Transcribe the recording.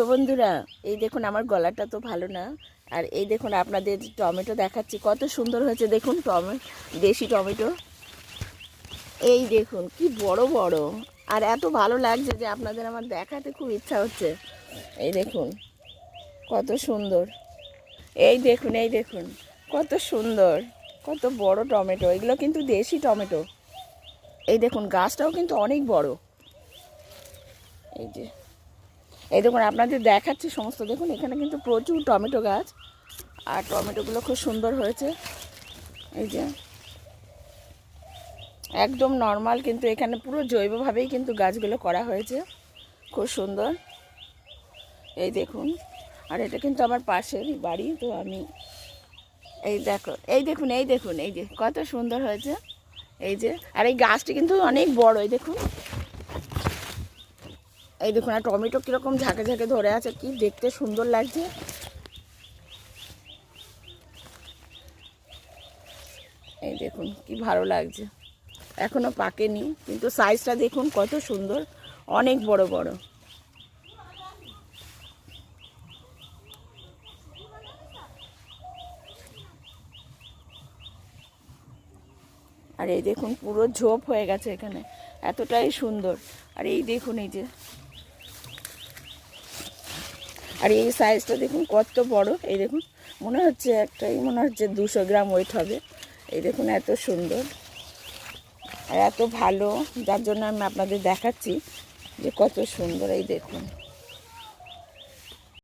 বন্ধুরা, এই দেখুন আমার গলাটা তো ভালো না। আর এই দেখুন আপনাদের টমেটো দেখাচ্ছি, কত সুন্দর হয়েছে দেখুন। দেশি টমেটো, এই দেখুন কি বড় বড়। আর এত ভালো লাগছে যে আপনাদের আমার দেখাতে খুব ইচ্ছা হচ্ছে। এই দেখুন কত সুন্দর, এই দেখুন, এই দেখুন কত সুন্দর, কত বড় টমেটো। এগুলো কিন্তু দেশি টমেটো। এই দেখুন গাছটাও কিন্তু অনেক বড়। এই যে, এই দেখুন আপনাদের দেখাচ্ছি সমস্ত। দেখুন এখানে কিন্তু প্রচুর টমেটো গাছ, আর টমেটোগুলো খুব সুন্দর হয়েছে। এই যে একদম নর্মাল, কিন্তু এখানে পুরো জৈবভাবেই কিন্তু গাছগুলো করা হয়েছে, খুব সুন্দর। এই দেখুন, আর এটা কিন্তু আমার পাশেরই বাড়ি, তো আমি এই দেখো, এই দেখুন, এই দেখুন, এই যে কত সুন্দর হয়েছে। এই যে, আর এই গাছটি কিন্তু অনেক বড়। এই দেখুন, এই দেখুন, আর টমেটো কীরকম ঝাঁকে ঝাঁকে ধরে আছে, কি দেখতে সুন্দর লাগছে। এই দেখুন কি ভালো লাগছে, এখনো পাকেনি কিন্তু সাইজটা দেখুন কত সুন্দর, অনেক বড় বড়। আর এই দেখুন পুরো ঝোপ হয়ে গেছে এখানে, এতটাই সুন্দর। আর এই দেখুন, এই যে, আর এই সাইজটা দেখুন কত বড়। এই দেখুন মনে হচ্ছে একটাই, মনে হচ্ছে 200 গ্রাম ওয়েট হবে। এই দেখুন এত সুন্দর আর এত ভালো, যার জন্য আমি আপনাদের দেখাচ্ছি যে কত সুন্দর। এই দেখুন।